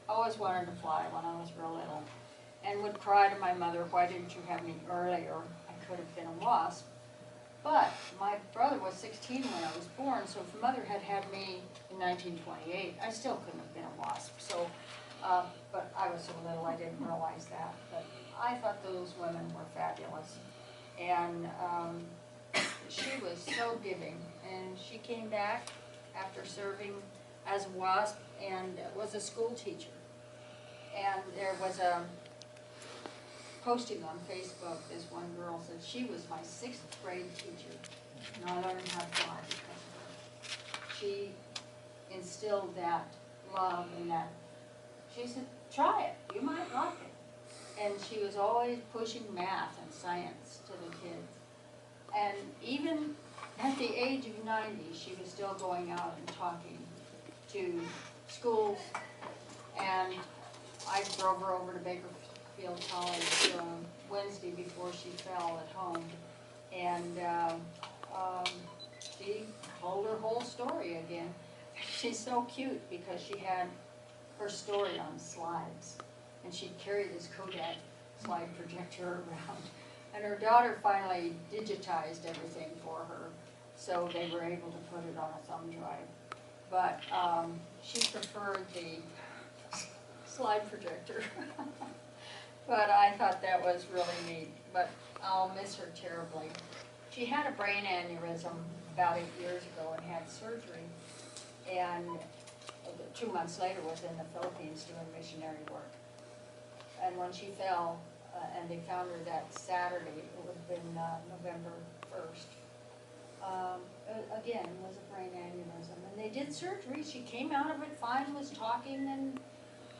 always wanted to fly when I was real little, and would cry to my mother, why didn't you have me earlier? I could have been a wasp. But my brother was 16 when I was born, so if mother had had me in 1928, I still couldn't have been a wasp. So, but I was so little I didn't realize that. But I thought those women were fabulous. And she was so giving. And she came back after serving as a wasp and was a school teacher. And there was a posting on Facebook, this one girl said she was my 6th grade teacher, and I learned how to fly because of her. She instilled that love and that, she said, try it, you might like it. And she was always pushing math and science to the kids. And even at the age of 90, she was still going out and talking to schools, and I drove her over to Bakersfield College Wednesday before she fell at home, and she told her whole story again. She's so cute because she had her story on slides, and she'd carry this Kodak slide projector around, and her daughter finally digitized everything for her, so they were able to put it on a thumb drive. But she preferred the slide projector. But I thought that was really neat, but I'll miss her terribly. She had a brain aneurysm about 8 years ago and had surgery, and 2 months later was in the Philippines doing missionary work. And when she fell, and they found her that Saturday, it would have been November 1st, again, was a brain aneurysm. And they did surgery. She came out of it fine, was talking and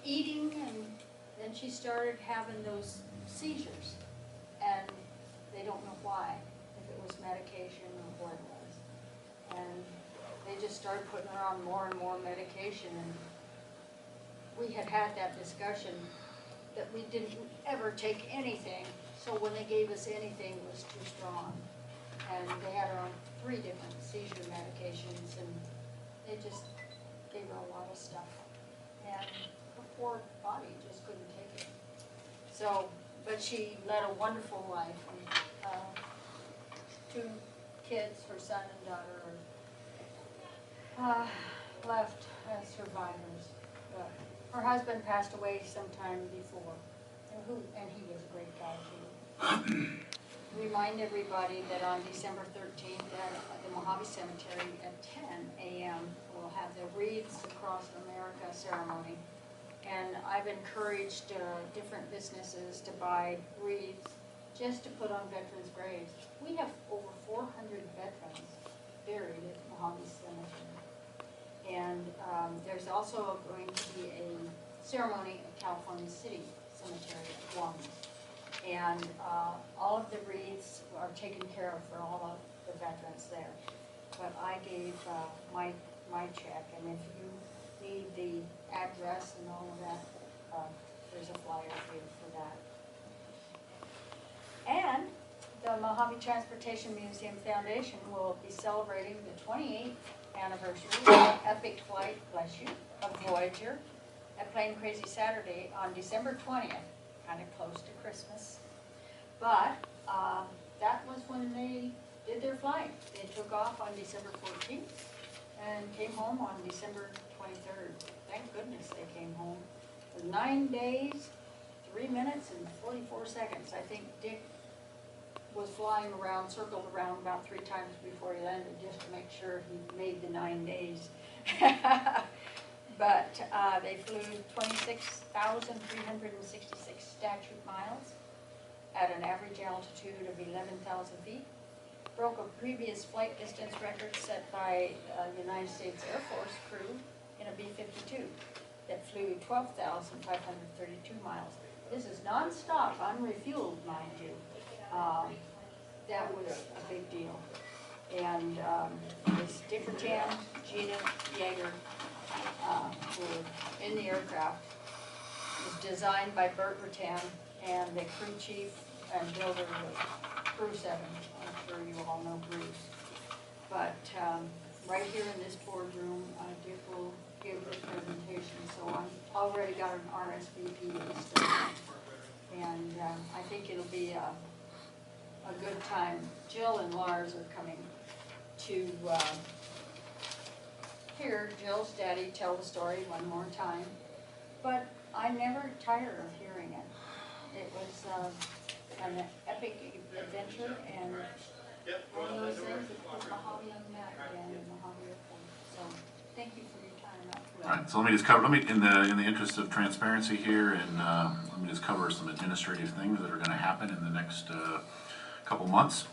eating, and then she started having those seizures, and they don't know why, if it was medication or what it was. And they just started putting her on more and more medication, and we had that discussion that we didn't ever take anything, so when they gave us anything, it was too strong. And they had her on 3 different seizure medications, and they just gave her a lot of stuff. And her poor body just couldn't take it. So, but she led a wonderful life, and 2 kids, her son and daughter, are left as survivors. But her husband passed away sometime before, and he was a great guy too. Remind everybody that on December 13th at the Mojave Cemetery at 10 a.m. we'll have the Wreaths Across America ceremony. And I've encouraged different businesses to buy wreaths just to put on veterans' graves. We have over 400 veterans buried at Mojave Cemetery. And there's also going to be a ceremony at California City Cemetery at Guam. And all of the wreaths are taken care of for all of the veterans there. But I gave my check, and if you need the address and all of that, there's a flyer for you for that. And the Mojave Transportation Museum Foundation will be celebrating the 28th anniversary of the epic flight, bless you, of Voyager at Plane Crazy Saturday on December 20th, kind of close to Christmas. But that was when they did their flight. They took off on December 14th and came home on December 23rd. Thank goodness they came home. For 9 days, 3 minutes and 44 seconds. I think Dick was flying around, circled around about 3 times before he landed, just to make sure he made the 9 days. But they flew 26,366 statute miles at an average altitude of 11,000 feet. Broke a previous flight distance record set by United States Air Force crew in a B-52 that flew 12,532 miles. This is non-stop, unrefueled, mind you. That was a big deal. And this Dick Rattan, Gina Yeager were in the aircraft. It was designed by Burt Rattan, and the crew chief and builder was Crew 7. I'm sure you all know Bruce. But right here in this boardroom, Dick will give the presentation, so already got an RSVP list, and I think it'll be a good time. Jill and Lars are coming to hear Jill's daddy tell the story one more time, but I never tired of hearing it. It was an epic adventure, and one of those things that put Mojave on the map again in Mojave Airport. So thank you for your time out there. All right, so let me just cover, in the interest of transparency here, and let me just cover some administrative things that are going to happen in the next couple months.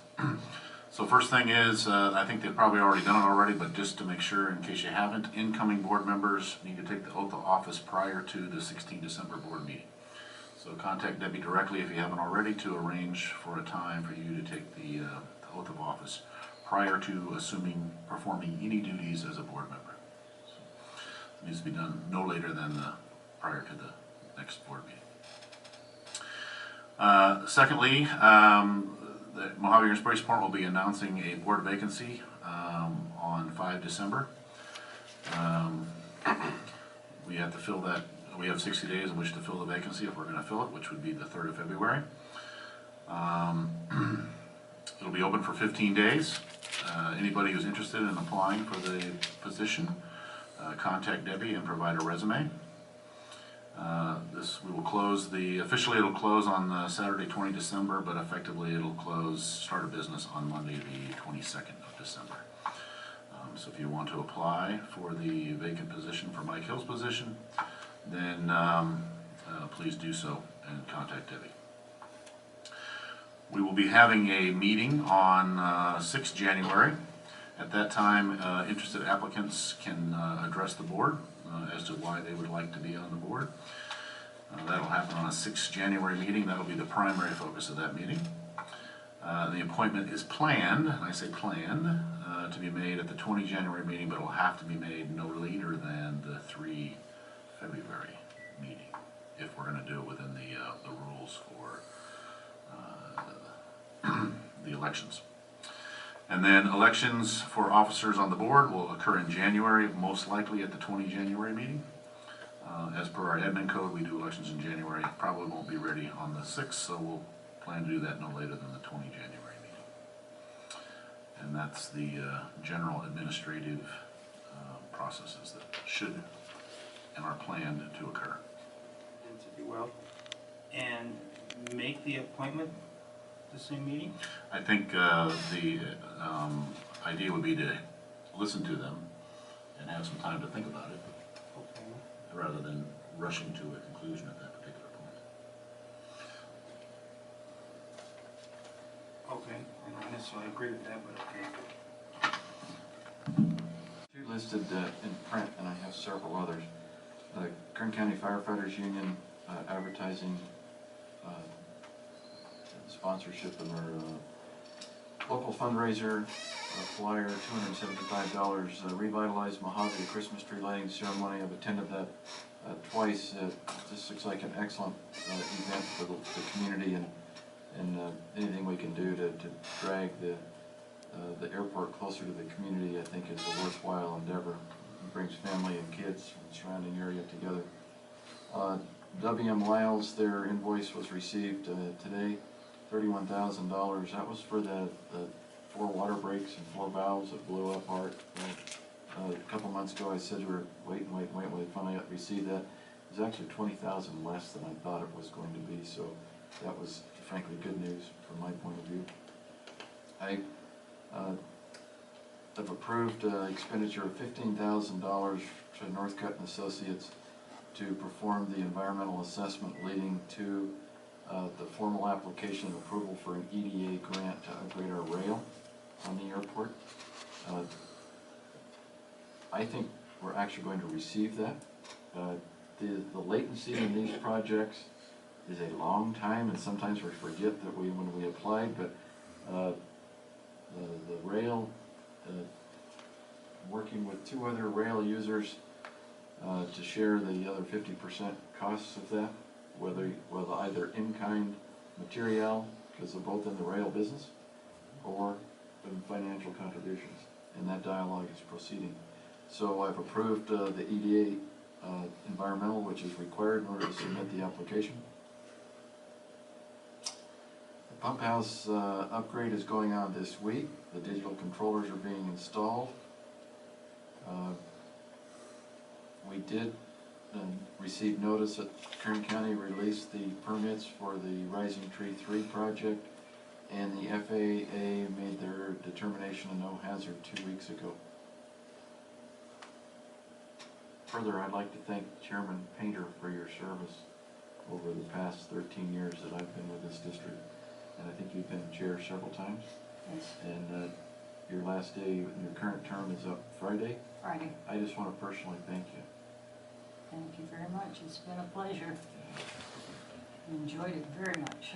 So first thing is, I think they've probably already done it already, but just to make sure, in case you haven't, incoming board members need to take the oath of office prior to the 16 December board meeting. So contact Debbie directly if you haven't already to arrange for a time for you to take the oath of office prior to performing any duties as a board member. So it needs to be done no later than prior to the next board meeting. Secondly, the Mojave Spaceport will be announcing a board vacancy on 5 December. We have to fill that. We have 60 days in which to fill the vacancy if we're going to fill it, which would be the 3rd of February. It'll be open for 15 days. Anybody who's interested in applying for the position, contact Debbie and provide a resume. Officially it'll close on Saturday 20 December, but effectively it'll start a business on Monday the 22nd of December. So if you want to apply for the vacant position for Mike Hill's position, then please do so and contact Debbie. We will be having a meeting on 6 January. At that time, interested applicants can address the board as to why they would like to be on the board. That'll happen on a 6 January meeting. That'll be the primary focus of that meeting. The appointment is planned, and I say planned, to be made at the 20 January meeting, but it'll have to be made no later than the 3 February meeting, if we're going to do it within the rules for the elections. And then elections for officers on the board will occur in January, most likely at the 20 January meeting. As per our admin code, we do elections in January. Probably won't be ready on the 6th, so we'll plan to do that no later than the 20 January meeting. And that's the general administrative processes that should and are planned to occur. And to do well. And make the appointment the same meeting? I think the idea would be to listen to them and have some time to think about it, Okay. rather than rushing to a conclusion at that particular point. Okay, I don't necessarily agree with that, but okay. Two listed in print, and I have several others. Kern County Firefighters Union advertising sponsorship in their local fundraiser flyer, $275, Revitalize Mojave Christmas tree lighting ceremony. I've attended that twice. This looks like an excellent event for the community, and anything we can do to drag the airport closer to the community, I think is a worthwhile endeavor. It brings family and kids from the surrounding area together. WM Lyles, their invoice was received today, $31,000. That was for the 4 water breaks and 4 valves that blew up. A couple months ago I said we were waiting. We finally received that. It was actually $20,000 less than I thought it was going to be, so that was frankly good news from my point of view. I have approved expenditure of $15,000 to Northcutt and Associates to perform the environmental assessment leading to the formal application and approval for an EDA grant to upgrade our rail on the airport. I think we're actually going to receive that. The latency in these projects is a long time, and sometimes we forget that when we applied, but the rail, working with 2 other rail users to share the other 50% costs of that, whether either in-kind material, because they're both in the rail business, or in financial contributions, and that dialogue is proceeding. So I've approved the EDA environmental, which is required in order to submit the application. The pump house upgrade is going on this week. The digital controllers are being installed. We did receive notice that Kern County released the permits for the Rising Tree 3 project, and the FAA made their determination of no hazard 2 weeks ago. Further, I'd like to thank Chairman Painter for your service over the past 13 years that I've been with this district. And I think you've been chair several times. Yes, And your last day, your current term is up Friday. Friday. I just want to personally thank you. Thank you very much. It's been a pleasure. Enjoyed it very much.